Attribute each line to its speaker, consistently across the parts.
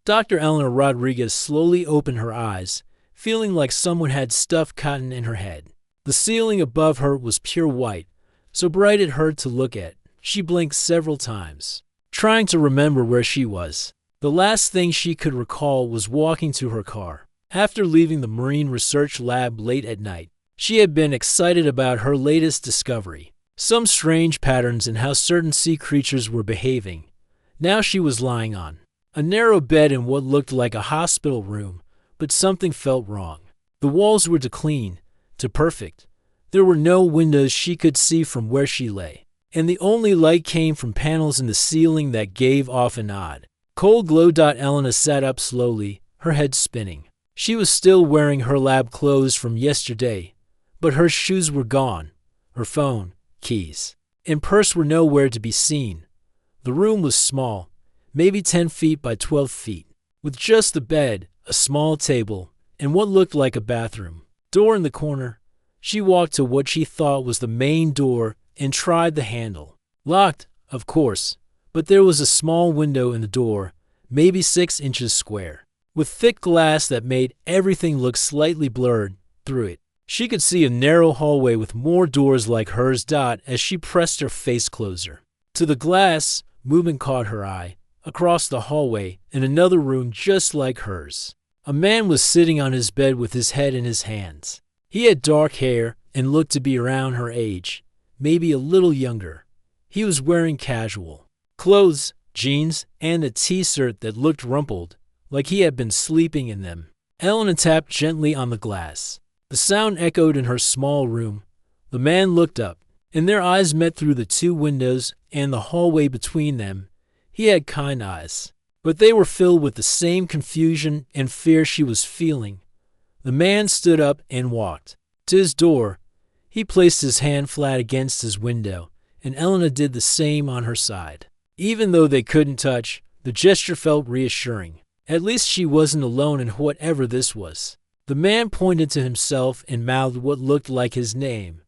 Speaker 1: Dr. Eleanor Rodriguez slowly opened her eyes, feeling like someone had stuffed cotton in her head. The ceiling above her was pure white, so bright it hurt to look at. She blinked several times, trying to remember where she was. The last thing she could recall was walking to her car. After leaving the Marine Research Lab late at night, she had been excited about her latest discovery, some strange patterns in how certain sea creatures were behaving. Now she was lying on a narrow bed in what looked like a hospital room, but something felt wrong. The walls were too clean, too perfect. There were no windows she could see from where she lay, and the only light came from panels in the ceiling that gave off an odd, cold glow. Elena sat up slowly, her head spinning. She was still wearing her lab clothes from yesterday, but her shoes were gone. Her phone, keys, and purse were nowhere to be seen. The room was small, maybe 10 feet by 12 feet, with just the bed, a small table, and what looked like a bathroom door in the corner. She walked to what she thought was the main door and tried the handle. Locked, of course, but there was a small window in the door, maybe 6 inches square, with thick glass that made everything look slightly blurred. Through it, she could see a narrow hallway with more doors like hers. As she pressed her face closer to the glass, movement caught her eye. Across the hallway, in another room just like hers, a man was sitting on his bed with his head in his hands. He had dark hair and looked to be around her age, maybe a little younger. He was wearing casual clothes, jeans, and a t-shirt that looked rumpled, like he had been sleeping in them. Elena tapped gently on the glass. The sound echoed in her small room. The man looked up, and their eyes met through the 2 windows and the hallway between them. He had kind eyes, but they were filled with the same confusion and fear she was feeling. The man stood up and walked to his door. He placed his hand flat against his window, and Elena did the same on her side. Even though they couldn't touch, the gesture felt reassuring. At least she wasn't alone in whatever this was. The man pointed to himself and mouthed what looked like his name,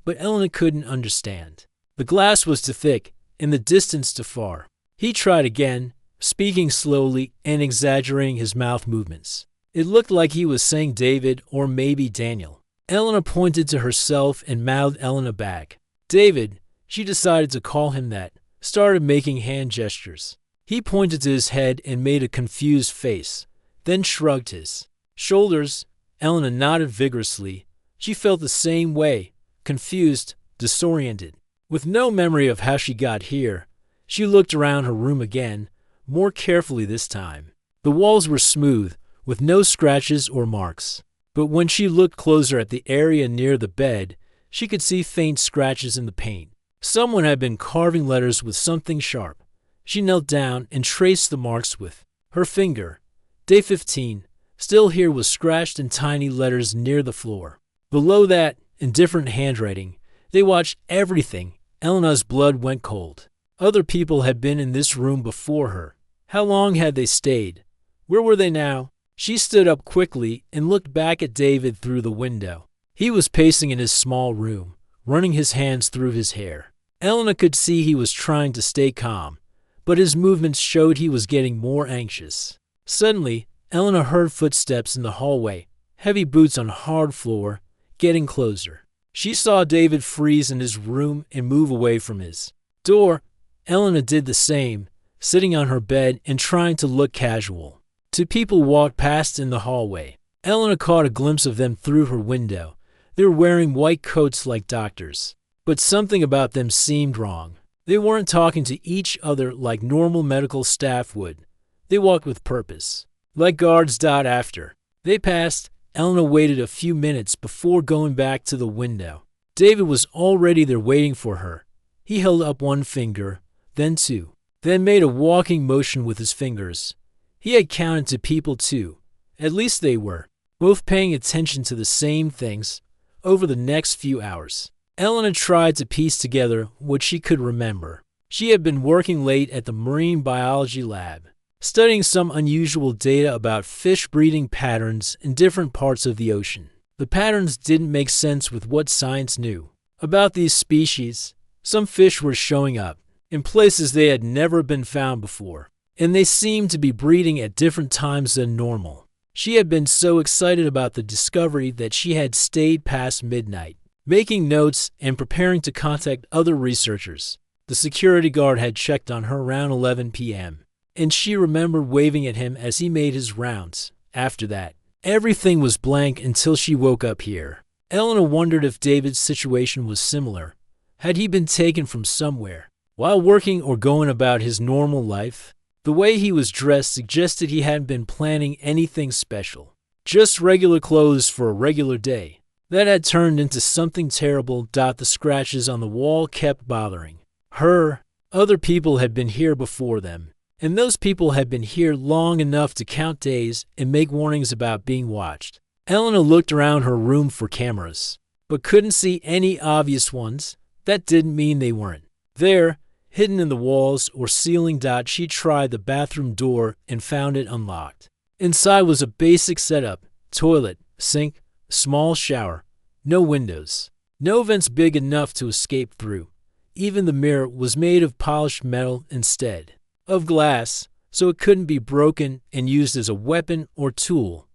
Speaker 1: but Elena couldn't understand. The glass was too thick and the distance too far. He tried again, speaking slowly and exaggerating his mouth movements. It looked like he was saying David or maybe Daniel. Elena pointed to herself and mouthed Elena back. David, she decided to call him that, started making hand gestures. He pointed to his head and made a confused face, then shrugged his shoulders. Elena nodded vigorously. She felt the same way, confused, disoriented. With no memory of how she got here, she looked around her room again, more carefully this time. The walls were smooth, with no scratches or marks. But when she looked closer at the area near the bed, she could see faint scratches in the paint. Someone had been carving letters with something sharp. She knelt down and traced the marks with her finger. Day 15, still here, was scratched in tiny letters near the floor. Below that, in different handwriting, they watched everything. Elena's blood went cold. Other people had been in this room before her. How long had they stayed? Where were they now? She stood up quickly and looked back at David through the window. He was pacing in his small room, running his hands through his hair. Elena could see he was trying to stay calm, but his movements showed he was getting more anxious. Suddenly, Elena heard footsteps in the hallway, heavy boots on hard floor, getting closer. She saw David freeze in his room and move away from his door. Elena did the same, sitting on her bed and trying to look casual. 2 people walked past in the hallway. Elena caught a glimpse of them through her window. They were wearing white coats like doctors, but something about them seemed wrong. They weren't talking to each other like normal medical staff would. They walked with purpose, like guards. After they passed, Elena waited a few minutes before going back to the window. David was already there waiting for her. He held up 1 finger, then 2, then made a walking motion with his fingers. He had counted to people too. At least they were, both paying attention to the same things. Over the next few hours, Elena tried to piece together what she could remember. She had been working late at the marine biology lab, studying some unusual data about fish breeding patterns in different parts of the ocean. The patterns didn't make sense with what science knew about these species. Some fish were showing up in places they had never been found before, and they seemed to be breeding at different times than normal. She had been so excited about the discovery that she had stayed past midnight, making notes and preparing to contact other researchers. The security guard had checked on her around 11 p.m., and she remembered waving at him as he made his rounds. After that, everything was blank until she woke up here. Elena wondered if David's situation was similar. Had he been taken from somewhere while working or going about his normal life? The way he was dressed suggested he hadn't been planning anything special. Just regular clothes for a regular day. That had turned into something terrible. The scratches on the wall kept bothering her. Other people had been here before them, and those people had been here long enough to count days and make warnings about being watched. Elena looked around her room for cameras, but couldn't see any obvious ones. That didn't mean they weren't there, hidden in the walls or ceiling. She tried the bathroom door and found it unlocked. Inside was a basic setup: toilet, sink, small shower, no windows, no vents big enough to escape through. Even the mirror was made of polished metal instead of glass, so it couldn't be broken and used as a weapon or tool.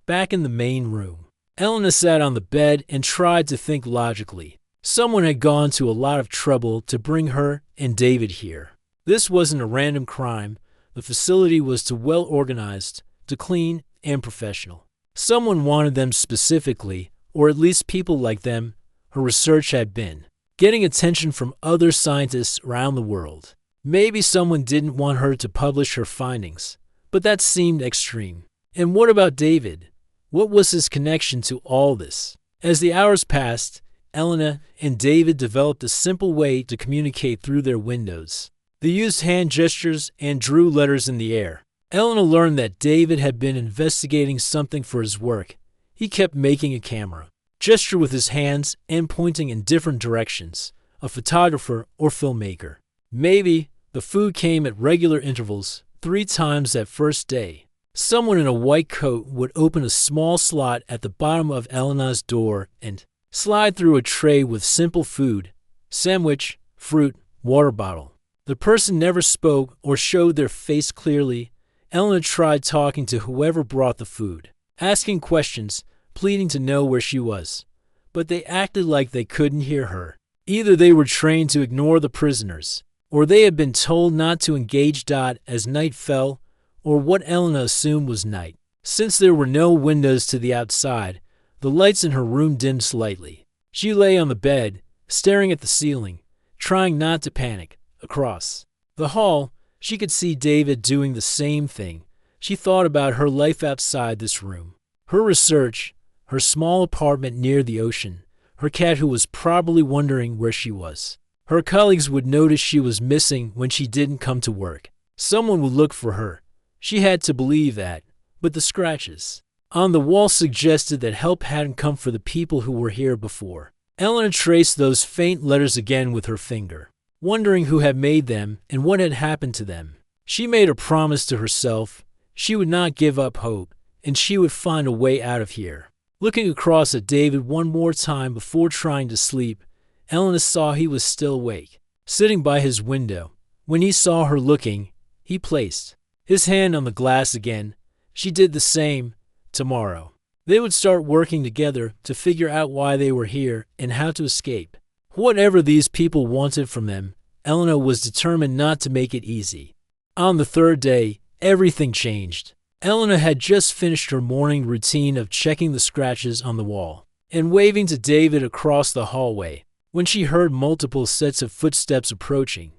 Speaker 1: Back in the main room, Elena sat on the bed and tried to think logically. Someone had gone to a lot of trouble to bring her and David here. This wasn't a random crime. The facility was too well organized, too clean, and professional. Someone wanted them specifically, or at least people like them. Her research had been getting attention from other scientists around the world. Maybe someone didn't want her to publish her findings, but that seemed extreme. And what about David? What was his connection to all this? As the hours passed, Elena and David developed a simple way to communicate through their windows. They used hand gestures and drew letters in the air. Elena learned that David had been investigating something for his work. He kept making a camera, gesture with his hands, and pointing in different directions. A photographer or filmmaker. Maybe the food came at regular intervals, 3 times that first day. Someone in a white coat would open a small slot at the bottom of Elena's door and slide through a tray with simple food: sandwich, fruit, water bottle. The person never spoke or showed their face clearly. Elena tried talking to whoever brought the food, asking questions, pleading to know where she was. But they acted like they couldn't hear her. Either they were trained to ignore the prisoners, or they had been told not to engage. As night fell, or what Elena assumed was night, since there were no windows to the outside, the lights in her room dimmed slightly. She lay on the bed, staring at the ceiling, trying not to panic. Across the hall, she could see David doing the same thing. She thought about her life outside this room, her research, her small apartment near the ocean, her cat who was probably wondering where she was. Her colleagues would notice she was missing when she didn't come to work. Someone would look for her. She had to believe that, but the scratches on the wall suggested that help hadn't come for the people who were here before. Elena traced those faint letters again with her finger, wondering who had made them and what had happened to them. She made a promise to herself. She would not give up hope, and she would find a way out of here. Looking across at David one more time before trying to sleep, Elena saw he was still awake, sitting by his window. When he saw her looking, he placed his hand on the glass again. She did the same. Tomorrow, they would start working together to figure out why they were here and how to escape. Whatever these people wanted from them, Elena was determined not to make it easy. On the 3rd day, everything changed. Elena had just finished her morning routine of checking the scratches on the wall and waving to David across the hallway when she heard multiple sets of footsteps approaching.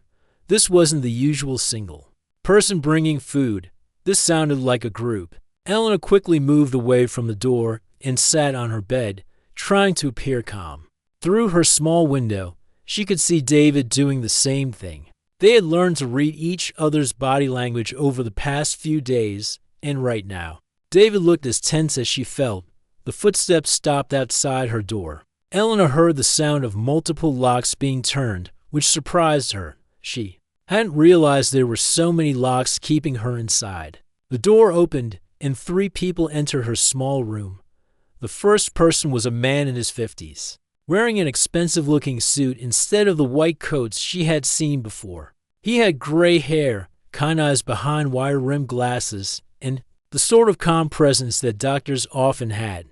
Speaker 1: This wasn't the usual single person bringing food. This sounded like a group. Elena quickly moved away from the door and sat on her bed, trying to appear calm. Through her small window, she could see David doing the same thing. They had learned to read each other's body language over the past few days, and right now, David looked as tense as she felt. The footsteps stopped outside her door. Elena heard the sound of multiple locks being turned, which surprised her. She hadn't realized there were so many locks keeping her inside. The door opened, and 3 people entered her small room. The first person was a man in his 50s, wearing an expensive-looking suit instead of the white coats she had seen before. He had gray hair, kind eyes behind wire-rimmed glasses, and the sort of calm presence that doctors often had.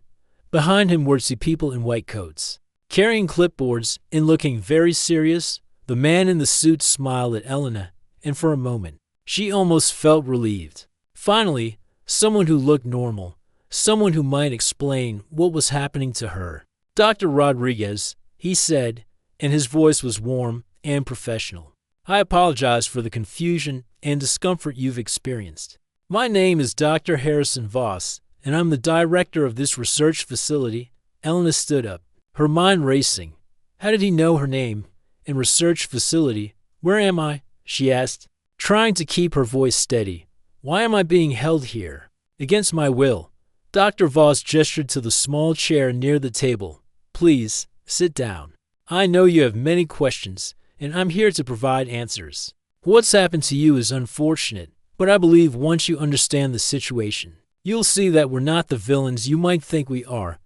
Speaker 1: Behind him were two people in white coats, carrying clipboards and looking very serious. The man in the suit smiled at Elena, and for a moment, she almost felt relieved. Finally, someone who looked normal, someone who might explain what was happening to her. "Dr. Rodriguez," he said, and his voice was warm and professional. "I apologize for the confusion and discomfort you've experienced. My name is Dr. Harrison Voss, and I'm the director of this research facility." Elena stood up, her mind racing. How did he know her name? And research facility? "Where am I?" she asked, trying to keep her voice steady. "Why am I being held here? Against my will." Dr. Voss gestured to the small chair near the table. "Please, sit down. I know you have many questions, and I'm here to provide answers. What's happened to you is unfortunate, but I believe once you understand the situation, you'll see that we're not the villains you might think we are."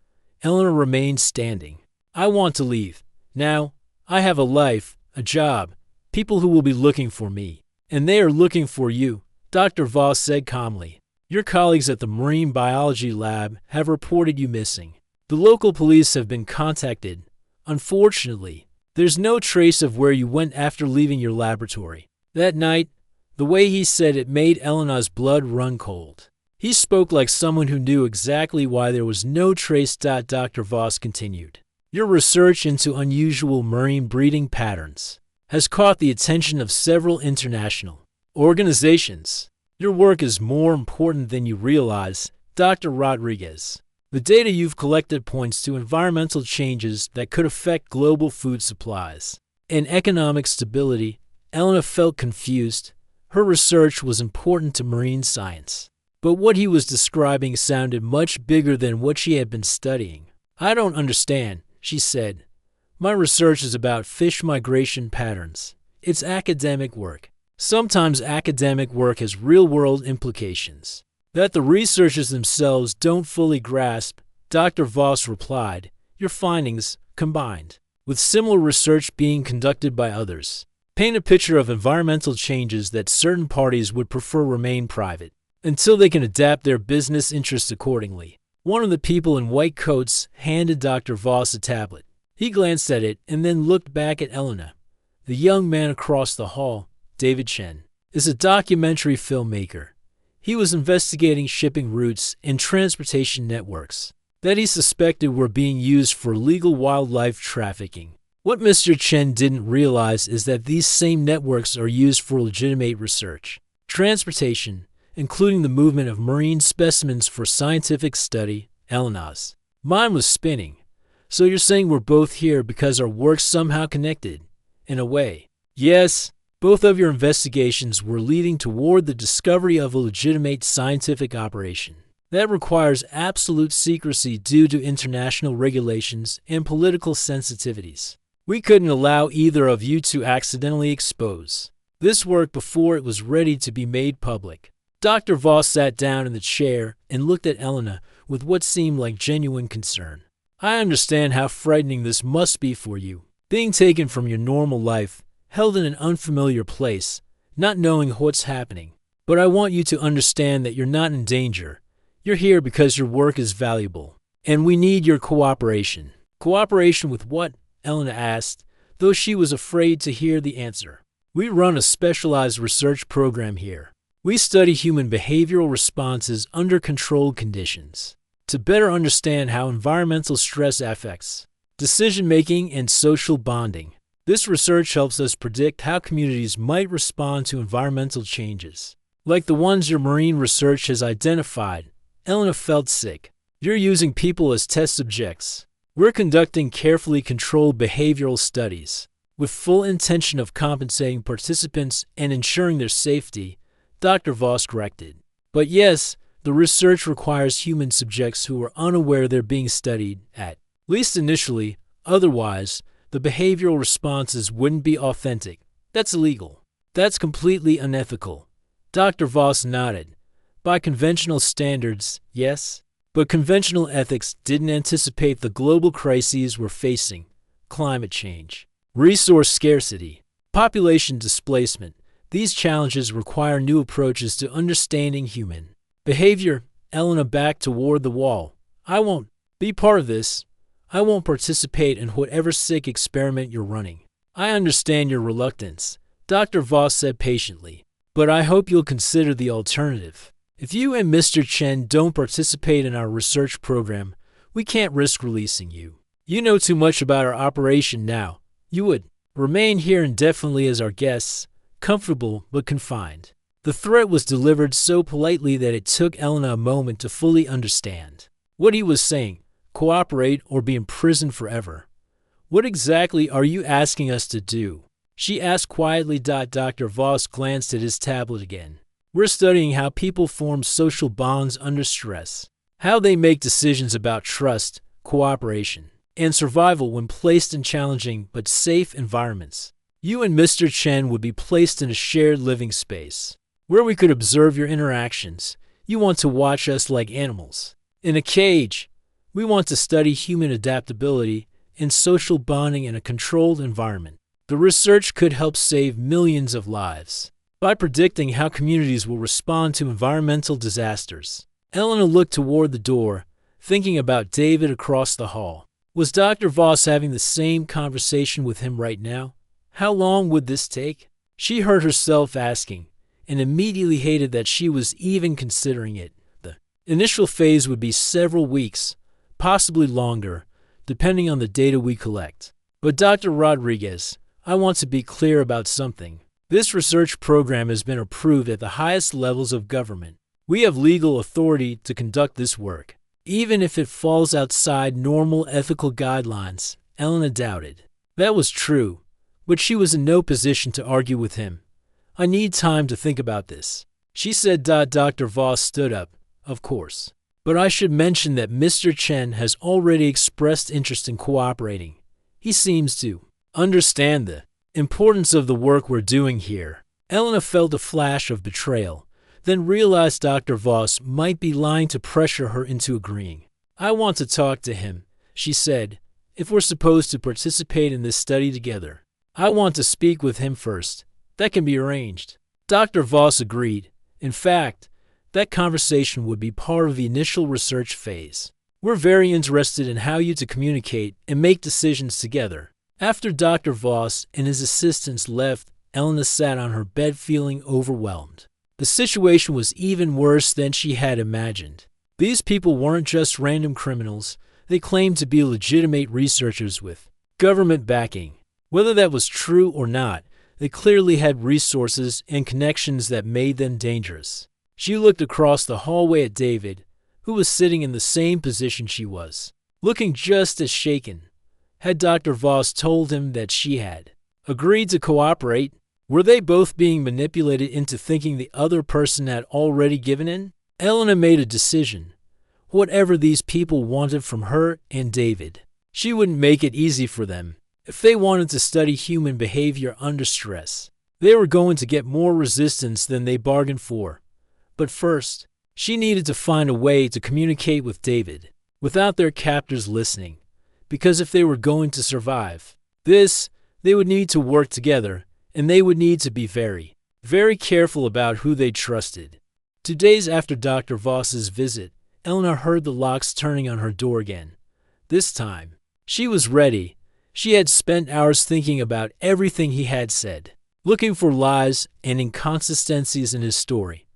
Speaker 1: Elena remained standing. "I want to leave. Now, I have a life, a job, people who will be looking for me. And they are looking for you," Dr. Voss said calmly. "Your colleagues at the Marine Biology Lab have reported you missing. The local police have been contacted. Unfortunately, there's no trace of where you went after leaving your laboratory." That night, the way he said it made Elena's blood run cold. He spoke like someone who knew exactly why there was no trace. Dr. Voss continued. "Your research into unusual marine breeding patterns has caught the attention of several international organizations. Your work is more important than you realize, Dr. Rodriguez. The data you've collected points to environmental changes that could affect global food supplies and economic stability." Elena felt confused. Her research was important to marine science, but what he was describing sounded much bigger than what she had been studying. "I don't understand," she said. "My research is about fish migration patterns. It's academic work. Sometimes academic work has real-world implications that the researchers themselves don't fully grasp," Dr. Voss replied. "Your findings, combined with similar research being conducted by others, paint a picture of environmental changes that certain parties would prefer remain private until they can adapt their business interests accordingly." One of the people in white coats handed Dr. Voss a tablet. He glanced at it and then looked back at Elena. The young man across the hall, David Chen, is a documentary filmmaker. He was investigating shipping routes and transportation networks that he suspected were being used for illegal wildlife trafficking. What Mr. Chen didn't realize is that these same networks are used for legitimate research, transportation, including the movement of marine specimens for scientific study. Elena's mind was spinning. "So you're saying we're both here because our work's somehow connected, in a way?" "Yes. Both of your investigations were leading toward the discovery of a legitimate scientific operation that requires absolute secrecy due to international regulations and political sensitivities. We couldn't allow either of you to accidentally expose this work before it was ready to be made public." Dr. Voss sat down in the chair and looked at Elena with what seemed like genuine concern. "I understand how frightening this must be for you, being taken from your normal life, held in an unfamiliar place, not knowing what's happening. But I want you to understand that you're not in danger. You're here because your work is valuable, and we need your cooperation." "Cooperation with what?" Elena asked, though she was afraid to hear the answer. "We run a specialized research program here. We study human behavioral responses under controlled conditions to better understand how environmental stress affects decision-making and social bonding. This research helps us predict how communities might respond to environmental changes, like the ones your marine research has identified." Elena felt sick. "You're using people as test subjects. We're conducting carefully controlled behavioral studies with full intention of compensating participants and ensuring their safety," Dr. Voss corrected. "But yes, the research requires human subjects who are unaware they're being studied, at least initially. Otherwise, the behavioral responses wouldn't be authentic. That's illegal. That's completely unethical." Dr. Voss nodded. "By conventional standards, yes. But conventional ethics didn't anticipate the global crises we're facing: climate change, resource scarcity, population displacement, These challenges require new approaches to understanding human behavior. Elena backed toward the wall. I won't be part of this. I won't participate in whatever sick experiment you're running. I understand your reluctance, Dr. Voss said patiently, but I hope you'll consider the alternative. If you and Mr. Chen don't participate in our research program, we can't risk releasing you. You know too much about our operation now. You would remain here indefinitely as our guests, comfortable but confined. The threat was delivered so politely that it took Elena a moment to fully understand what he was saying. Cooperate or be imprisoned forever. What exactly are you asking us to do? She asked quietly. Dr. Voss glanced at his tablet again. We're studying how people form social bonds under stress, how they make decisions about trust, cooperation, and survival when placed in challenging but safe environments. You and Mr. Chen would be placed in a shared living space, where we could observe your interactions. You want to watch us like animals. In a cage. We want to study human adaptability and social bonding in a controlled environment. The research could help save millions of lives by predicting how communities will respond to environmental disasters. Elena looked toward the door, thinking about David across the hall. Was Dr. Voss having the same conversation with him right now? How long would this take? She heard herself asking, and immediately hated that she was even considering it. The initial phase would be several weeks, possibly longer, depending on the data we collect. But Dr. Rodriguez, I want to be clear about something. This research program has been approved at the highest levels of government. We have legal authority to conduct this work, even if it falls outside normal ethical guidelines. Elena doubted. That was true, but she was in no position to argue with him. I need time to think about this, she said. Dr. Voss stood up. Of course. But I should mention that Mr. Chen has already expressed interest in cooperating. He seems to understand the importance of the work we're doing here. Elena felt a flash of betrayal, then realized Dr. Voss might be lying to pressure her into agreeing. I want to talk to him, she said, if we're supposed to participate in this study together. I want to speak with him first. That can be arranged. Dr. Voss agreed. In fact, that conversation would be part of the initial research phase. We're very interested in how you to communicate and make decisions together. After Dr. Voss and his assistants left, Elena sat on her bed feeling overwhelmed. The situation was even worse than she had imagined. These people weren't just random criminals. They claimed to be legitimate researchers with government backing. Whether that was true or not, they clearly had resources and connections that made them dangerous. She looked across the hallway at David, who was sitting in the same position she was, looking just as shaken. Had Dr. Voss told him that she had agreed to cooperate? Were they both being manipulated into thinking the other person had already given in? Elena made a decision. Whatever these people wanted from her and David, she wouldn't make it easy for them. If they wanted to study human behavior under stress, they were going to get more resistance than they bargained for. But first, she needed to find a way to communicate with David without their captors listening, because if they were going to survive this, they would need to work together, and they would need to be very, very careful about who they trusted. 2 days after Dr. Voss's visit, Elena heard the locks turning on her door again. This time, she was ready. She had spent hours thinking about everything he had said, looking for lies and inconsistencies in his story.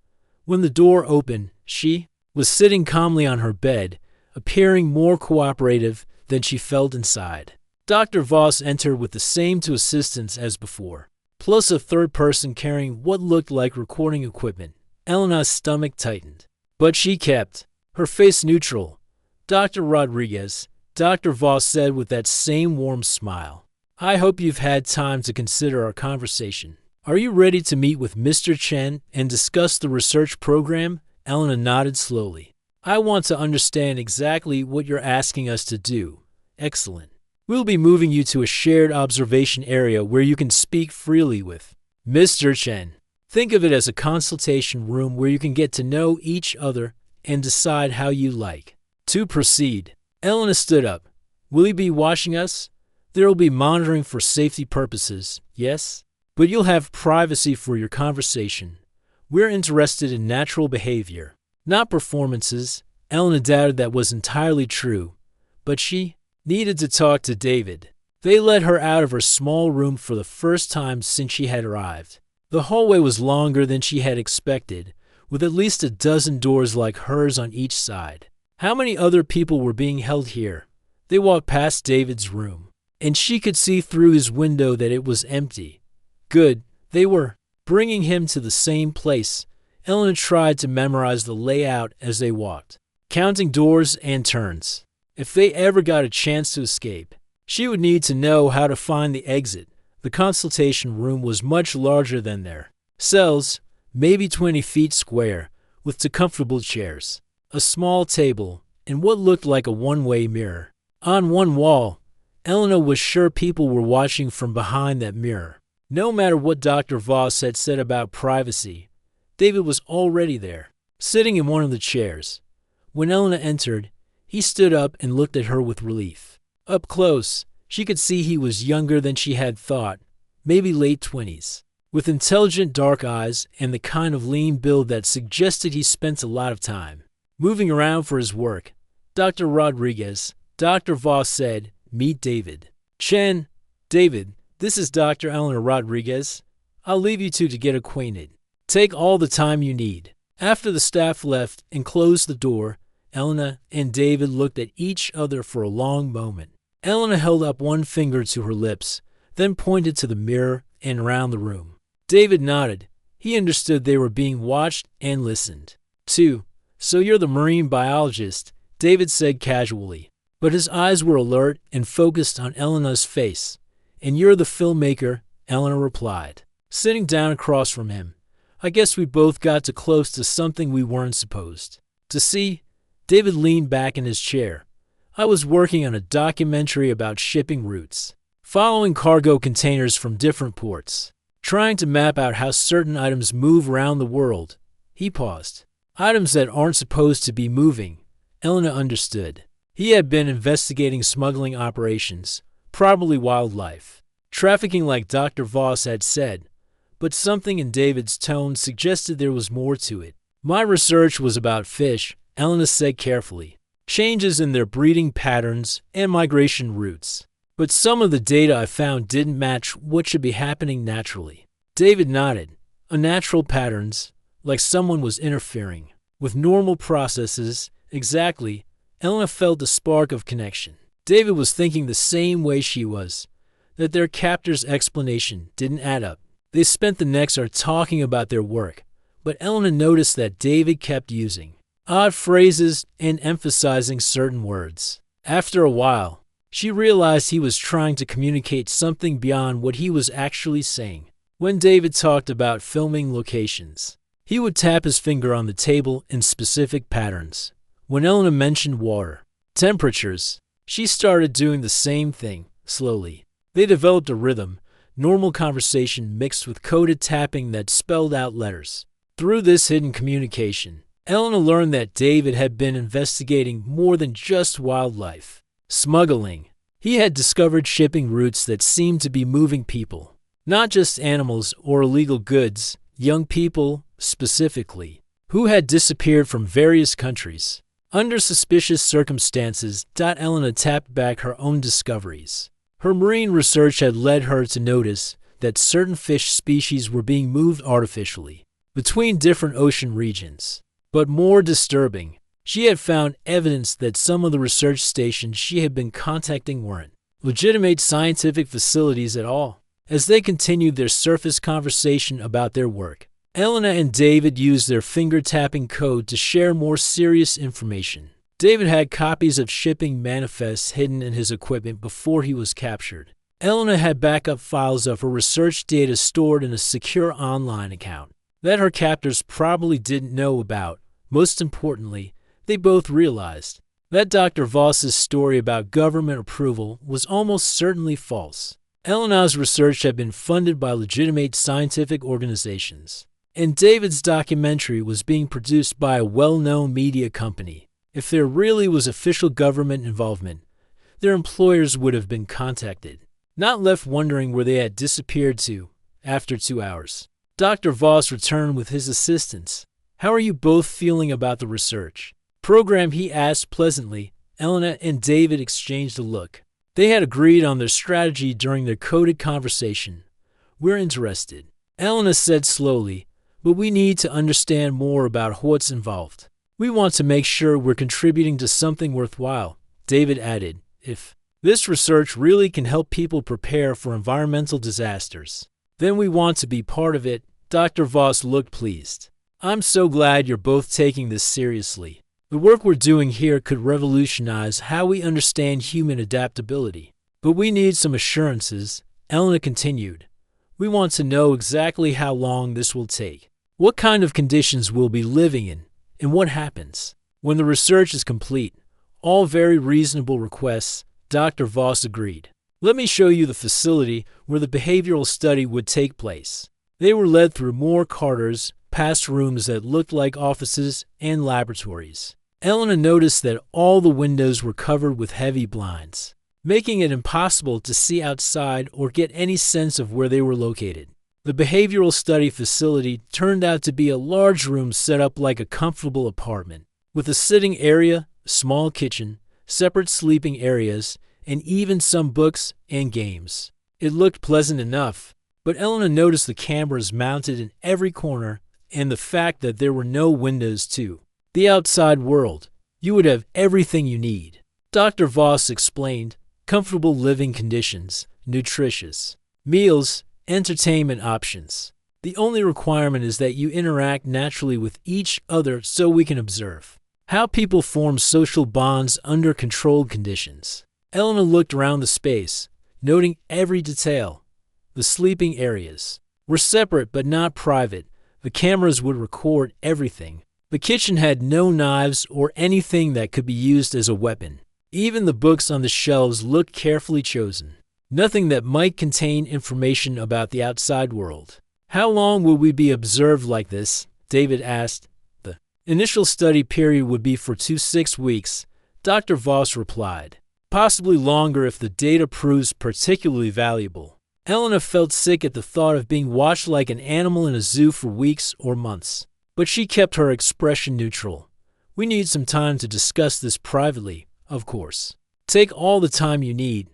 Speaker 1: When the door opened, she was sitting calmly on her bed, appearing more cooperative than she felt inside. Dr. Voss entered with the same two assistants as before, plus a third person carrying what looked like recording equipment. Elena's stomach tightened, but she kept her face neutral. Dr. Rodriguez, Dr. Voss said with that same warm smile. I hope you've had time to consider our conversation. Are you ready to meet with Mr. Chen and discuss the research program? Elena nodded slowly. I want to understand exactly what you're asking us to do. Excellent. We'll be moving you to a shared observation area where you can speak freely with Mr. Chen. Think of it as a consultation room where you can get to know each other and decide how you like to proceed. Elena stood up. Will you be watching us? There will be monitoring for safety purposes, yes? but you'll have privacy for your conversation. We're interested in natural behavior, not performances." Elena doubted that was entirely true, but she needed to talk to David. They let her out of her small room for the first time since she had arrived. The hallway was longer than she had expected, with at least a dozen doors like hers on each side. How many other people were being held here? They walked past David's room, and she could see through his window that it was empty. Good, they were bringing him to the same place. Elena tried to memorize the layout as they walked, counting doors and turns. If they ever got a chance to escape, she would need to know how to find the exit. The consultation room was much larger than their cells, maybe 20 feet square, with two comfortable chairs, a small table, and what looked like a one-way mirror. On one wall, Elena was sure people were watching from behind that mirror. No matter what Dr. Voss had said about privacy, David was already there, sitting in one of the chairs. When Elena entered, he stood up and looked at her with relief. Up close, she could see he was younger than she had thought, maybe late 20s, with intelligent dark eyes and the kind of lean build that suggested he spent a lot of time moving around for his work. "Dr. Rodriguez," Dr. Voss said, "meet David." "Chen, David, this is Dr. Eleanor Rodriguez. I'll leave you two to get acquainted. Take all the time you need." After the staff left and closed the door, Elena and David looked at each other for a long moment. Elena held up one finger to her lips, then pointed to the mirror and around the room. David nodded. He understood they were being watched and listened to. "So you're the marine biologist," David said casually, but his eyes were alert and focused on Elena's face. "And you're the filmmaker," Elena replied, sitting down across from him. "I guess we both got too close to something we weren't supposed to see." David leaned back in his chair. "I was working on a documentary about shipping routes, following cargo containers from different ports, trying to map out how certain items move around the world." He paused. "Items that aren't supposed to be moving." Elena understood. He had been investigating smuggling operations, probably wildlife trafficking like Dr. Voss had said, but something in David's tone suggested there was more to it. "My research was about fish," Elena said carefully, "changes in their breeding patterns and migration routes. But some of the data I found didn't match what should be happening naturally." David nodded. "Unnatural patterns, like someone was interfering with normal processes." Exactly. Elena felt a spark of connection. David was thinking the same way she was, that their captor's explanation didn't add up. They spent the next hour talking about their work, but Elena noticed that David kept using odd phrases and emphasizing certain words. After a while, she realized he was trying to communicate something beyond what he was actually saying. When David talked about filming locations, he would tap his finger on the table in specific patterns. When Elena mentioned water temperatures, she started doing the same thing, slowly. They developed a rhythm, normal conversation mixed with coded tapping that spelled out letters. Through this hidden communication, Elena learned that David had been investigating more than just wildlife smuggling. He had discovered shipping routes that seemed to be moving people, not just animals or illegal goods, young people, specifically, who had disappeared from various countries. Under suspicious circumstances, Elena tapped back her own discoveries. Her marine research had led her to notice that certain fish species were being moved artificially between different ocean regions. But more disturbing, she had found evidence that some of the research stations she had been contacting weren't legitimate scientific facilities at all. As they continued their surface conversation about their work, Elena and David used their finger-tapping code to share more serious information. David had copies of shipping manifests hidden in his equipment before he was captured. Elena had backup files of her research data stored in a secure online account that her captors probably didn't know about. Most importantly, they both realized that Dr. Voss's story about government approval was almost certainly false. Elena's research had been funded by legitimate scientific organizations, and David's documentary was being produced by a well-known media company. If there really was official government involvement, their employers would have been contacted, not left wondering where they had disappeared to. After 2 hours, Dr. Voss returned with his assistants. "How are you both feeling about the research program?" he asked pleasantly. Elena and David exchanged a look. They had agreed on their strategy during their coded conversation. "We're interested," Elena said slowly, "but we need to understand more about what's involved. We want to make sure we're contributing to something worthwhile." David added, "If this research really can help people prepare for environmental disasters, then we want to be part of it." Dr. Voss looked pleased. "I'm so glad you're both taking this seriously. The work we're doing here could revolutionize how we understand human adaptability. But we need some assurances," Elena continued. "We want to know exactly how long this will take, what kind of conditions we'll be living in, and what happens when the research is complete." "All very reasonable requests," Dr. Voss agreed. "Let me show you the facility where the behavioral study would take place." They were led through more corridors, past rooms that looked like offices and laboratories. Elena noticed that all the windows were covered with heavy blinds, making it impossible to see outside or get any sense of where they were located. The behavioral study facility turned out to be a large room set up like a comfortable apartment, with a sitting area, a small kitchen, separate sleeping areas, and even some books and games. It looked pleasant enough, but Elena noticed the cameras mounted in every corner and the fact that there were no windows to the outside world. "You would have everything you need," Dr. Voss explained. "Comfortable living conditions, nutritious meals, entertainment options. The only requirement is that you interact naturally with each other so we can observe how people form social bonds under controlled conditions." Elena looked around the space, noting every detail. The sleeping areas were separate but not private. The cameras would record everything. The kitchen had no knives or anything that could be used as a weapon. Even the books on the shelves looked carefully chosen. Nothing that might contain information about the outside world. "How long will we be observed like this?" David asked. "The initial study period would be for 2 to 6 weeks, Dr. Voss replied. "Possibly longer if the data proves particularly valuable." Elena felt sick at the thought of being watched like an animal in a zoo for weeks or months, but she kept her expression neutral. "We need some time to discuss this privately, of course. Take all the time you need."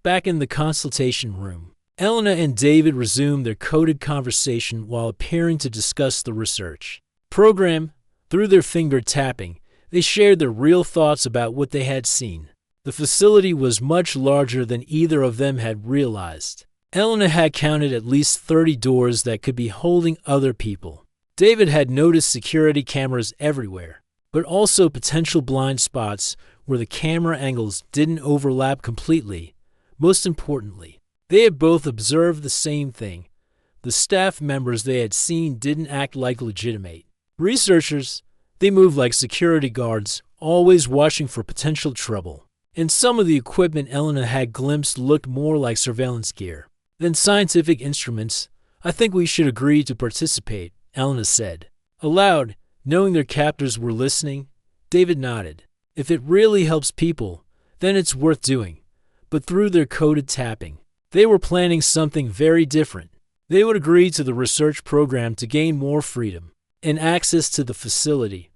Speaker 1: Back in the consultation room, Elena and David resumed their coded conversation while appearing to discuss the research program. Through their finger tapping, they shared their real thoughts about what they had seen. The facility was much larger than either of them had realized. Elena had counted at least 30 doors that could be holding other people. David had noticed security cameras everywhere, but also potential blind spots where the camera angles didn't overlap completely. Most importantly, they had both observed the same thing. The staff members they had seen didn't act like legitimate researchers. They moved like security guards, always watching for potential trouble. And some of the equipment Elena had glimpsed looked more like surveillance gear than scientific instruments. "I think we should agree to participate," Elena said. Aloud, knowing their captors were listening, David nodded. "If it really helps people, then it's worth doing." But through their coded tapping, they were planning something very different. They would agree to the research program to gain more freedom and access to the facility.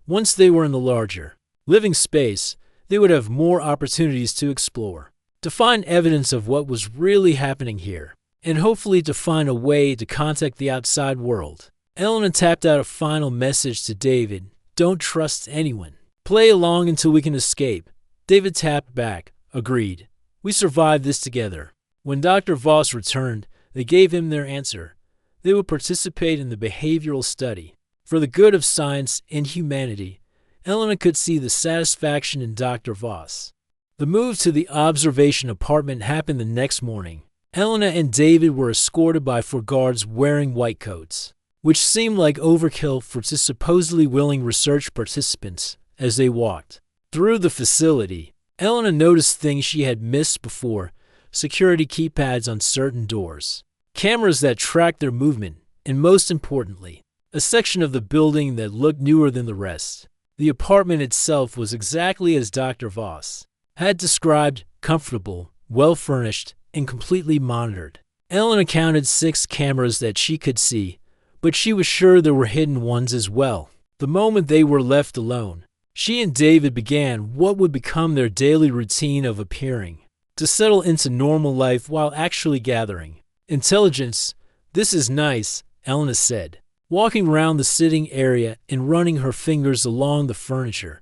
Speaker 1: Once they were in the larger living space, they would have more opportunities to explore, to find evidence of what was really happening here, and hopefully to find a way to contact the outside world. Elena tapped out a final message to David. "Don't trust anyone. Play along until we can escape." David tapped back. "Agreed. We survived this together." When Dr. Voss returned, they gave him their answer. They would participate in the behavioral study. For the good of science and humanity, Elena could see the satisfaction in Dr. Voss. The move to the observation apartment happened the next morning. Elena and David were escorted by 4 guards wearing white coats, which seemed like overkill for the supposedly willing research participants. As they walked through the facility, Elena noticed things she had missed before: security keypads on certain doors, cameras that tracked their movement, and most importantly, a section of the building that looked newer than the rest. The apartment itself was exactly as Dr. Voss had described: comfortable, well-furnished, and completely monitored. Elena counted 6 cameras that she could see, but she was sure there were hidden ones as well. The moment they were left alone, she and David began what would become their daily routine of appearing to settle into normal life while actually gathering intelligence. "This is nice," Elena said, walking around the sitting area and running her fingers along the furniture.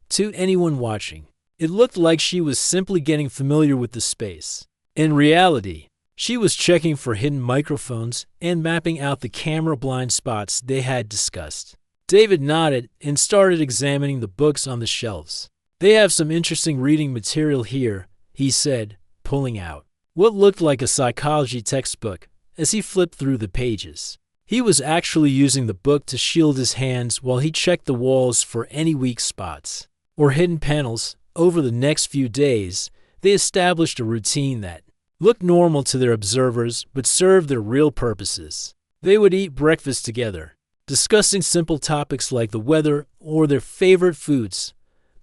Speaker 1: To anyone watching, it looked like she was simply getting familiar with the space. In reality, she was checking for hidden microphones and mapping out the camera blind spots they had discussed. David nodded and started examining the books on the shelves. "They have some interesting reading material here," he said, pulling out what looked like a psychology textbook as he flipped through the pages. He was actually using the book to shield his hands while he checked the walls for any weak spots or hidden panels. Over the next few days, they established a routine that looked normal to their observers but served their real purposes. They would eat breakfast together, discussing simple topics like the weather or their favorite foods.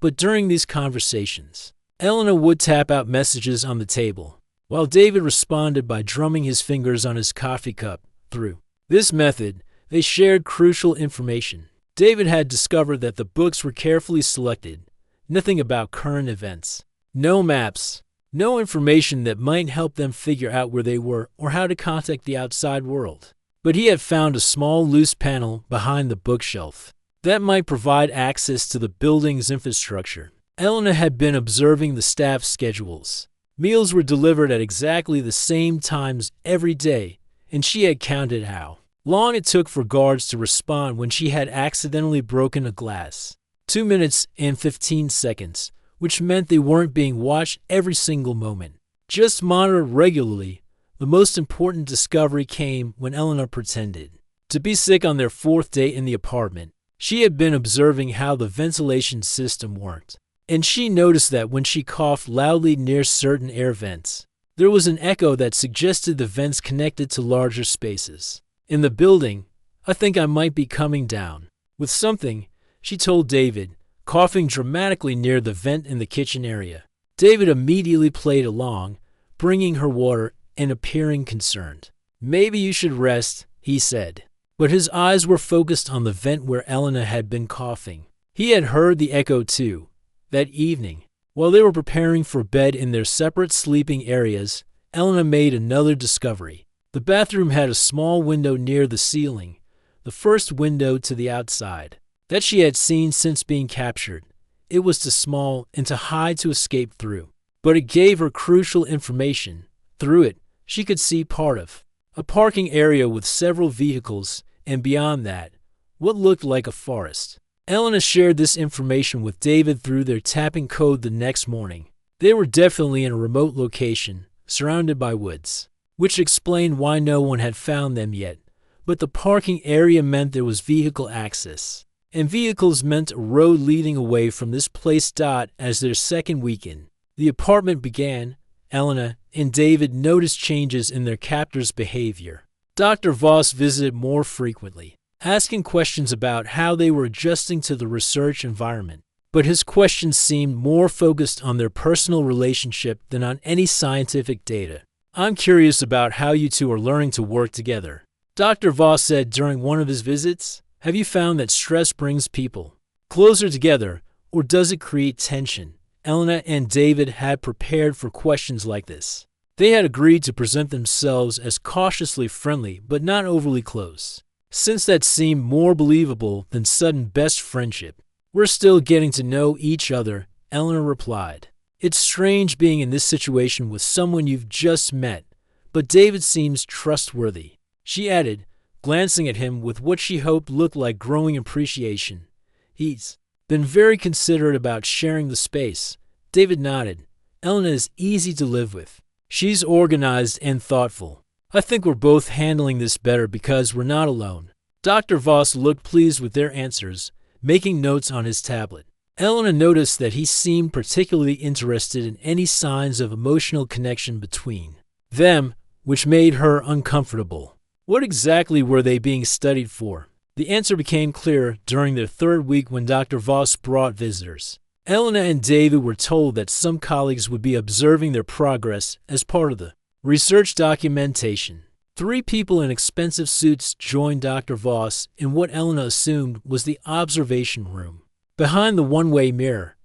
Speaker 1: But during these conversations, Elena would tap out messages on the table, while David responded by drumming his fingers on his coffee cup. Through this method, they shared crucial information. David had discovered that the books were carefully selected, nothing about current events, no maps, no information that might help them figure out where they were or how to contact the outside world. But he had found a small loose panel behind the bookshelf that might provide access to the building's infrastructure. Elena had been observing the staff schedules. Meals were delivered at exactly the same times every day, and she had counted how long it took for guards to respond when she had accidentally broken a glass. 2 minutes and 15 seconds, which meant they weren't being watched every single moment, just monitored regularly. The most important discovery came when Elena pretended to be sick on their 4th day in the apartment. She had been observing how the ventilation system worked, and she noticed that when she coughed loudly near certain air vents, there was an echo that suggested the vents connected to larger spaces in the building. "I think I might be coming down with something," she told David, coughing dramatically near the vent in the kitchen area. David immediately played along, bringing her water and appearing concerned. "Maybe you should rest," he said, but his eyes were focused on the vent where Elena had been coughing. He had heard the echo too. That evening, while they were preparing for bed in their separate sleeping areas, Elena made another discovery. The bathroom had a small window near the ceiling, the first window to the outside that she had seen since being captured. It was too small and too high to escape through, but it gave her crucial information. Through it, she could see part of a parking area with several vehicles, and beyond that, what looked like a forest. Elena shared this information with David through their tapping code the next morning. They were definitely in a remote location, surrounded by woods, which explained why no one had found them yet. But the parking area meant there was vehicle access, and vehicles meant a road leading away from this place. As their second weekend, the apartment began, Elena and David noticed changes in their captor's behavior. Dr. Voss visited more frequently, asking questions about how they were adjusting to the research environment. But his questions seemed more focused on their personal relationship than on any scientific data. "I'm curious about how you two are learning to work together," Dr. Voss said during one of his visits. "Have you found that stress brings people closer together, or does it create tension?" Elena and David had prepared for questions like this. They had agreed to present themselves as cautiously friendly but not overly close, since that seemed more believable than sudden best friendship. "We're still getting to know each other," Elena replied. "It's strange being in this situation with someone you've just met, but David seems trustworthy," she added, glancing at him with what she hoped looked like growing appreciation. "He's been very considerate about sharing the space." David nodded. "Elena is easy to live with. She's organized and thoughtful. I think we're both handling this better because we're not alone." Dr. Voss looked pleased with their answers, making notes on his tablet. Elena noticed that he seemed particularly interested in any signs of emotional connection between them, which made her uncomfortable. What exactly were they being studied for? The answer became clearer during their 3rd week when Dr. Voss brought visitors. Elena and David were told that some colleagues would be observing their progress as part of the Research documentation. 3 people in expensive suits joined Dr. Voss in what Elena assumed was the observation room. Behind the one-way mirror,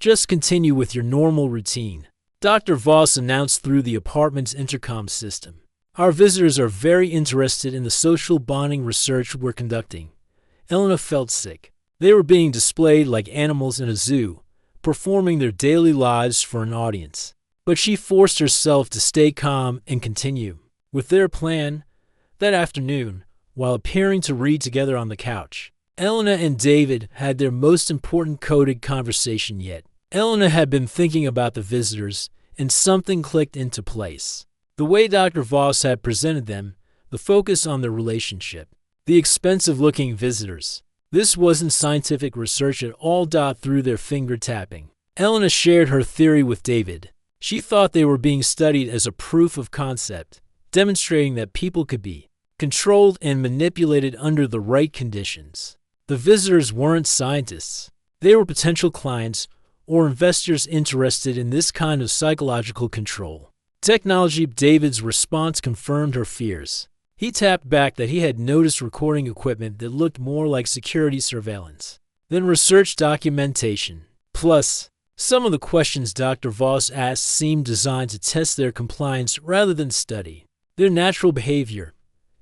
Speaker 1: just continue with your normal routine. Dr. Voss announced through the apartment's intercom system. Our visitors are very interested in the social bonding research we're conducting. Elena felt sick. They were being displayed like animals in a zoo, performing their daily lives for an audience. But she forced herself to stay calm and continue with their plan. That afternoon, while appearing to read together on the couch, Elena and David had their most important coded conversation yet. Elena had been thinking about the visitors, and something clicked into place. The way Dr. Voss had presented them, the focus on their relationship. The expensive-looking visitors. This wasn't scientific research at all. Through their finger tapping, Elena shared her theory with David. She thought they were being studied as a proof of concept, demonstrating that people could be controlled and manipulated under the right conditions. The visitors weren't scientists. They were potential clients or investors interested in this kind of psychological control. Technology. David's response confirmed her fears. He tapped back that he had noticed recording equipment that looked more like security surveillance than research documentation. Plus, some of the questions Dr. Voss asked seemed designed to test their compliance rather than study their natural behavior.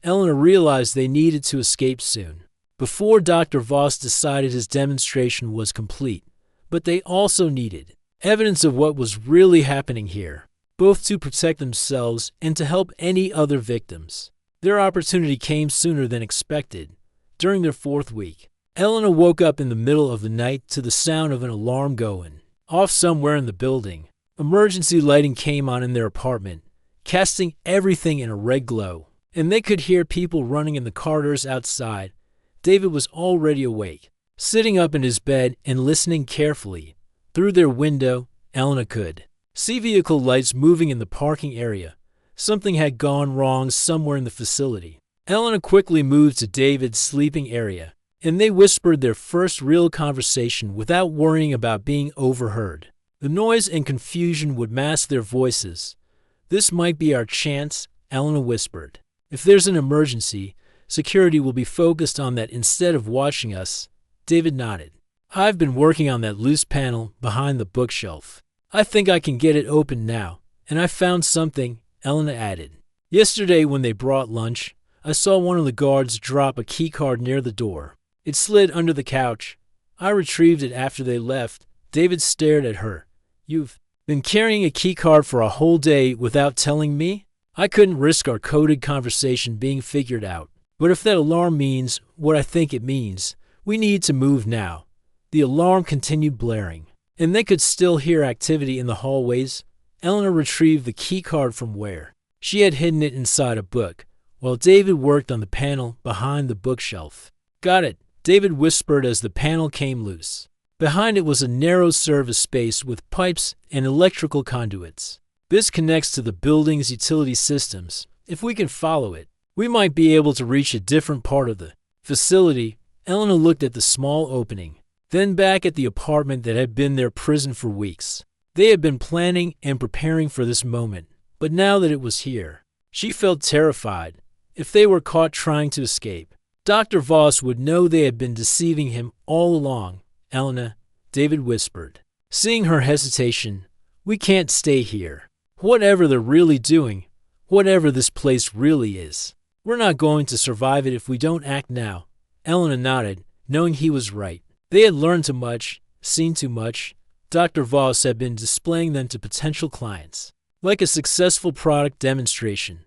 Speaker 1: Elena realized they needed to escape soon, before Dr. Voss decided his demonstration was complete. But they also needed evidence of what was really happening here, both to protect themselves and to help any other victims. Their opportunity came sooner than expected. During their 4th week, Elena woke up in the middle of the night to the sound of an alarm going off somewhere in the building. Emergency lighting came on in their apartment, casting everything in a red glow, and they could hear people running in the corridors outside. David was already awake, sitting up in his bed and listening carefully. Through their window, Elena could see vehicle lights moving in the parking area. Something had gone wrong somewhere in the facility. Elena quickly moved to David's sleeping area, and they whispered their first real conversation without worrying about being overheard. The noise and confusion would mask their voices. "This might be our chance," Elena whispered. "If there's an emergency, security will be focused on that instead of watching us." David nodded. "I've been working on that loose panel behind the bookshelf. I think I can get it open now. And I found something," Elena added. "Yesterday when they brought lunch, I saw one of the guards drop a keycard near the door. It slid under the couch. I retrieved it after they left." David stared at her. "You've been carrying a keycard for a whole day without telling me?" "I couldn't risk our coded conversation being figured out. But if that alarm means what I think it means, we need to move now." The alarm continued blaring, and they could still hear activity in the hallways. Elena retrieved the keycard from where she had hidden it inside a book, while David worked on the panel behind the bookshelf. "Got it," David whispered as the panel came loose. Behind it was a narrow service space with pipes and electrical conduits. "This connects to the building's utility systems. If we can follow it, we might be able to reach a different part of the facility." Elena looked at the small opening, then back at the apartment that had been their prison for weeks. They had been planning and preparing for this moment, but now that it was here, she felt terrified. If they were caught trying to escape, Dr. Voss would know they had been deceiving him all along. "Elena," David whispered, seeing her hesitation, "we can't stay here. Whatever they're really doing, whatever this place really is, we're not going to survive it if we don't act now." Elena nodded, knowing he was right. They had learned too much, seen too much. Dr. Voss had been displaying them to potential clients, like a successful product demonstration.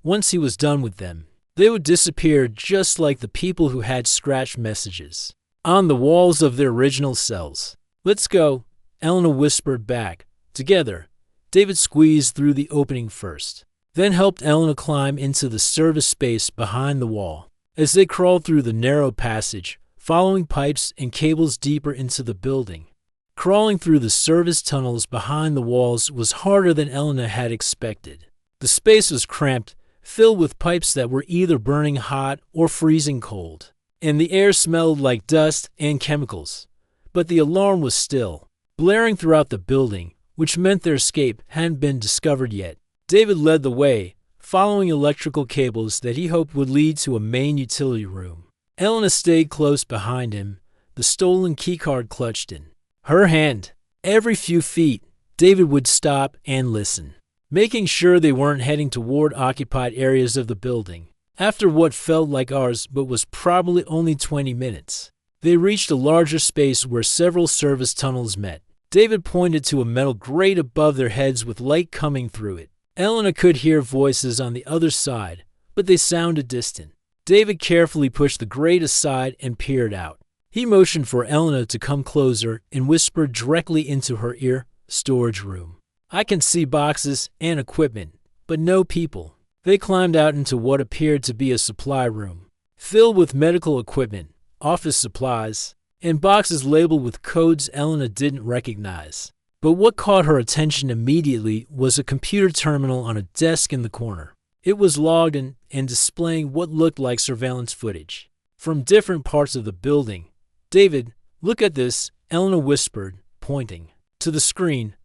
Speaker 1: Once he was done with them, they would disappear just like the people who had scratched messages on the walls of their original cells. "Let's go," Elena whispered back. Together, David squeezed through the opening first, then helped Elena climb into the service space behind the wall. As they crawled through the narrow passage, following pipes and cables deeper into the building, crawling through the service tunnels behind the walls was harder than Elena had expected. The space was cramped, filled with pipes that were either burning hot or freezing cold, and the air smelled like dust and chemicals. But the alarm was still blaring throughout the building, which meant their escape hadn't been discovered yet. David led the way, following electrical cables that he hoped would lead to a main utility room. Elena stayed close behind him, the stolen keycard clutched in her hand. Every few feet, David would stop and listen, making sure they weren't heading toward occupied areas of the building. After what felt like hours but was probably only 20 minutes, they reached a larger space where several service tunnels met. David pointed to a metal grate above their heads with light coming through it. Elena could hear voices on the other side, but they sounded distant. David carefully pushed the grate aside and peered out. He motioned for Elena to come closer and whispered directly into her ear, "Storage room. I can see boxes and equipment, but no people." They climbed out into what appeared to be a supply room, filled with medical equipment, office supplies, and boxes labeled with codes Elena didn't recognize. But what caught her attention immediately was a computer terminal on a desk in the corner. It was logged in and displaying what looked like surveillance footage from different parts of the building. "David, look at this," Elena whispered, pointing to the screen.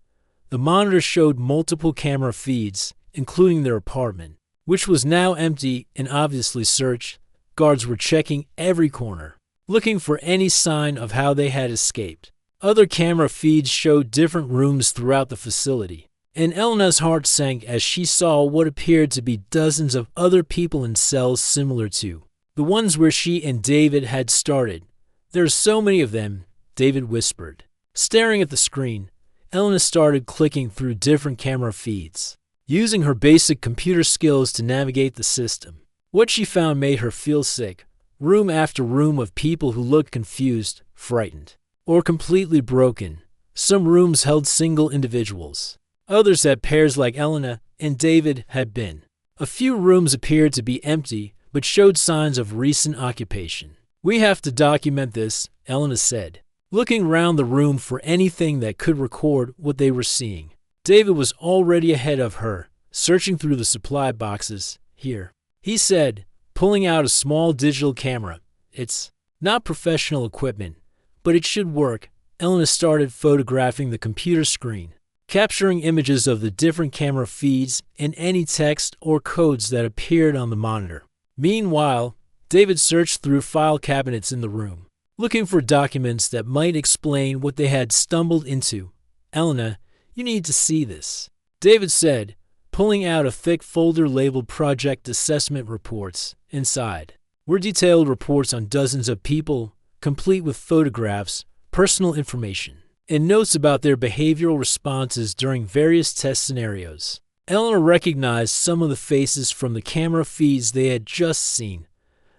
Speaker 1: The monitor showed multiple camera feeds, including their apartment, which was now empty and obviously searched. Guards were checking every corner, looking for any sign of how they had escaped. Other camera feeds showed different rooms throughout the facility, and Elena's heart sank as she saw what appeared to be dozens of other people in cells similar to the ones where she and David had started. "There's so many of them," David whispered. Staring at the screen, Elena started clicking through different camera feeds, using her basic computer skills to navigate the system. What she found made her feel sick. Room after room of people who looked confused, frightened, or completely broken. Some rooms held single individuals. Others had pairs like Elena and David had been. A few rooms appeared to be empty, but showed signs of recent occupation. "We have to document this," Elena said, looking around the room for anything that could record what they were seeing. David was already ahead of her, searching through the supply boxes. "Here," he said, pulling out a small digital camera. "It's not professional equipment, but it should work." Elena started photographing the computer screen, capturing images of the different camera feeds and any text or codes that appeared on the monitor. Meanwhile, David searched through file cabinets in the room, looking for documents that might explain what they had stumbled into. "Elena, you need to see this," David said, pulling out a thick folder labeled Project Assessment Reports. Inside were detailed reports on dozens of people, complete with photographs, personal information, and notes about their behavioral responses during various test scenarios. Eleanor recognized some of the faces from the camera feeds they had just seen.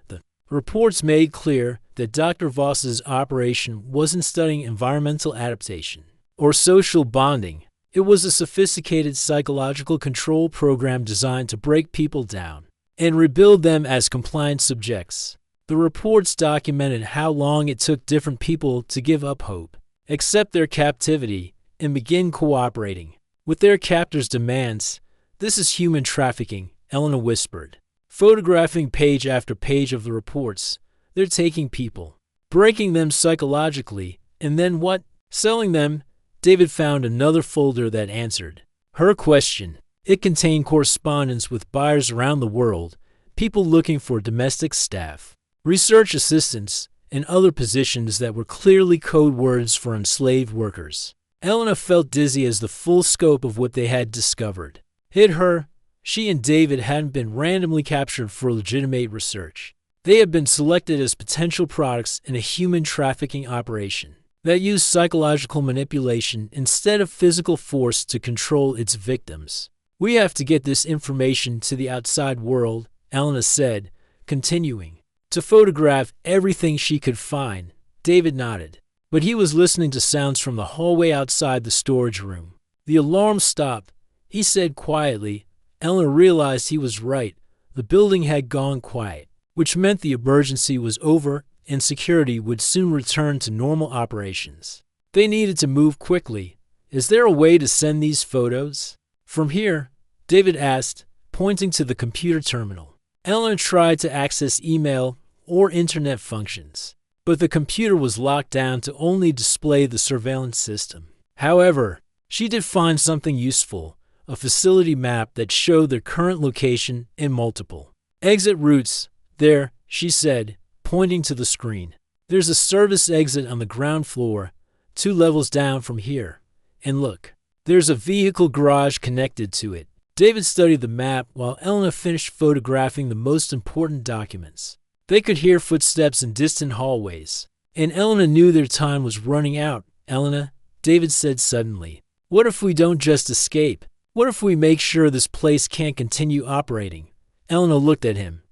Speaker 1: The reports made clear that Dr. Voss's operation wasn't studying environmental adaptation or social bonding. It was a sophisticated psychological control program designed to break people down and rebuild them as compliant subjects. The reports documented how long it took different people to give up hope, accept their captivity, and begin cooperating with their captors' demands. "This is human trafficking," Elena whispered, photographing page after page of the reports. "They're taking people, breaking them psychologically, and then what? Selling them." David found another folder that answered her question. It contained correspondence with buyers around the world, people looking for domestic staff, research assistants, and other positions that were clearly code words for enslaved workers. Elena felt dizzy as the full scope of what they had discovered hit her. She and David hadn't been randomly captured for legitimate research. They had been selected as potential products in a human trafficking operation that used psychological manipulation instead of physical force to control its victims. "We have to get this information to the outside world," Elena said, continuing to photograph everything she could find. David nodded, but he was listening to sounds from the hallway outside the storage room. The alarm stopped, he said quietly. Elena realized he was right. The building had gone quiet, which meant the emergency was over and security would soon return to normal operations. They needed to move quickly. "Is there a way to send these photos from here?" David asked, pointing to the computer terminal. Eleanor tried to access email or internet functions, but the computer was locked down to only display the surveillance system. However, she did find something useful, a facility map that showed their current location and multiple exit routes. There, she said, pointing to the screen. There's a service exit on the ground floor, 2 levels down from here. And look, there's a vehicle garage connected to it. David studied the map while Elena finished photographing the most important documents. They could hear footsteps in distant hallways, and Elena knew their time was running out. Elena, David said suddenly, what if we don't just escape? What if we make sure this place can't continue operating? Elena looked at him.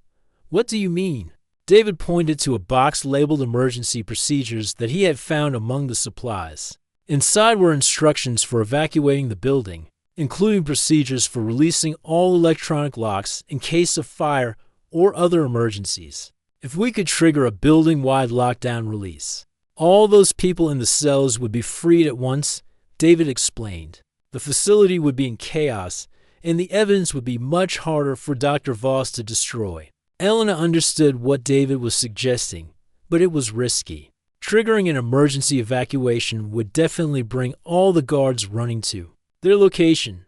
Speaker 1: What do you mean? David pointed to a box labeled emergency procedures that he had found among the supplies. Inside were instructions for evacuating the building, including procedures for releasing all electronic locks in case of fire or other emergencies. If we could trigger a building-wide lockdown release, all those people in the cells would be freed at once, David explained. The facility would be in chaos, and the evidence would be much harder for Dr. Voss to destroy. Elena understood what David was suggesting, but it was risky. Triggering an emergency evacuation would definitely bring all the guards running to their location.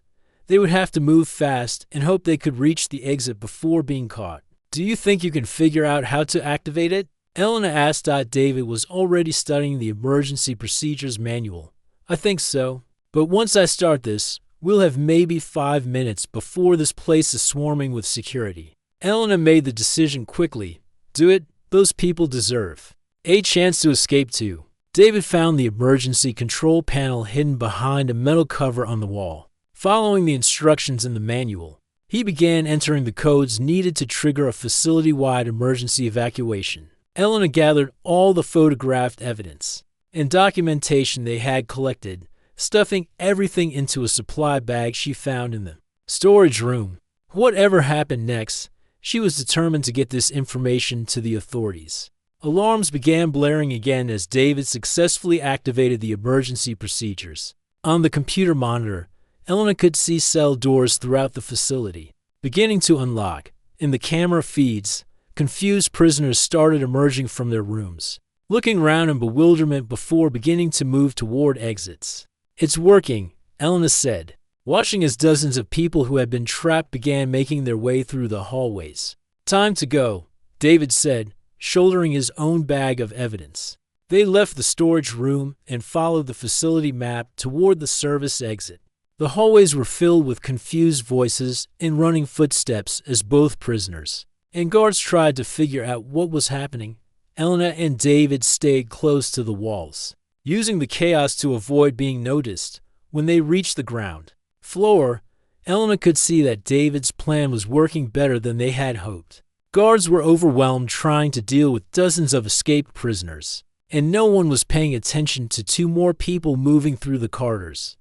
Speaker 1: They would have to move fast and hope they could reach the exit before being caught. Do you think you can figure out how to activate it? Elena asked. David was already studying the emergency procedures manual. I think so. But once I start this, we'll have maybe 5 minutes before this place is swarming with security. Elena made the decision quickly. Do it. Those people deserve a chance to escape too. David found the emergency control panel hidden behind a metal cover on the wall. Following the instructions in the manual, he began entering the codes needed to trigger a facility-wide emergency evacuation. Elena gathered all the photographed evidence and documentation they had collected, stuffing everything into a supply bag she found in the storage room. Whatever happened next, she was determined to get this information to the authorities. Alarms began blaring again as David successfully activated the emergency procedures. On the computer monitor, Elena could see cell doors throughout the facility beginning to unlock. In the camera feeds, confused prisoners started emerging from their rooms, looking around in bewilderment before beginning to move toward exits. It's working, Elena said, watching as dozens of people who had been trapped began making their way through the hallways. Time to go, David said, shouldering his own bag of evidence. They left the storage room and followed the facility map toward the service exit. The hallways were filled with confused voices and running footsteps as both prisoners and guards tried to figure out what was happening. Elena and David stayed close to the walls, using the chaos to avoid being noticed. When they reached the ground floor, Elena could see that David's plan was working better than they had hoped. Guards were overwhelmed trying to deal with dozens of escaped prisoners, and no one was paying attention to 2 more people moving through the corridors.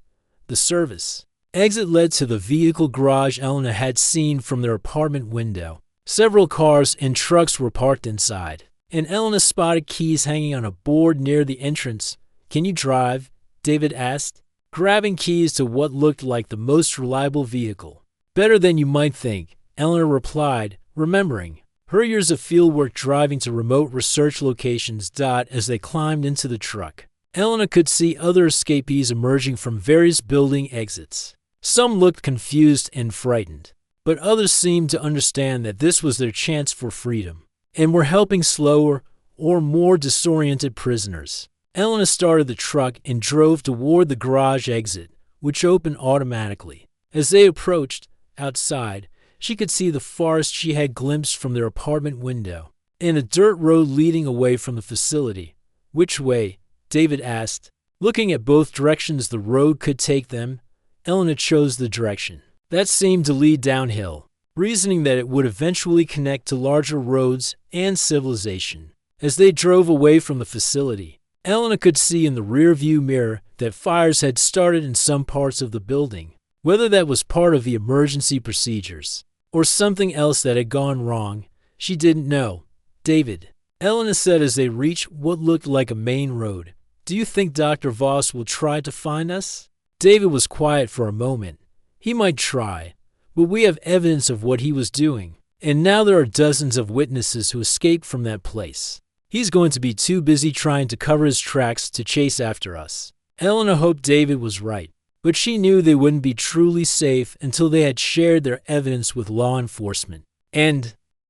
Speaker 1: The service exit led to the vehicle garage Elena had seen from their apartment window. Several cars and trucks were parked inside, and Elena spotted keys hanging on a board near the entrance. Can you drive? David asked, grabbing keys to what looked like the most reliable vehicle. Better than you might think, Elena replied, remembering her years of fieldwork driving to remote research locations. As they climbed into the truck, Elena could see other escapees emerging from various building exits. Some looked confused and frightened, but others seemed to understand that this was their chance for freedom, and were helping slower or more disoriented prisoners. Elena started the truck and drove toward the garage exit, which opened automatically. As they approached, outside, she could see the forest she had glimpsed from their apartment window, and a dirt road leading away from the facility. Which way? David asked. Looking at both directions the road could take them, Elena chose the direction that seemed to lead downhill, reasoning that it would eventually connect to larger roads and civilization. As they drove away from the facility, Elena could see in the rearview mirror that fires had started in some parts of the building. Whether that was part of the emergency procedures or something else that had gone wrong, she didn't know. David, Elena said as they reached what looked like a main road, do you think Dr. Voss will try to find us? David was quiet for a moment. He might try, but we have evidence of what he was doing, and now there are dozens of witnesses who escaped from that place. He's going to be too busy trying to cover his tracks to chase after us. Elena hoped David was right, but she knew they wouldn't be truly safe until they had shared their evidence with law enforcement. And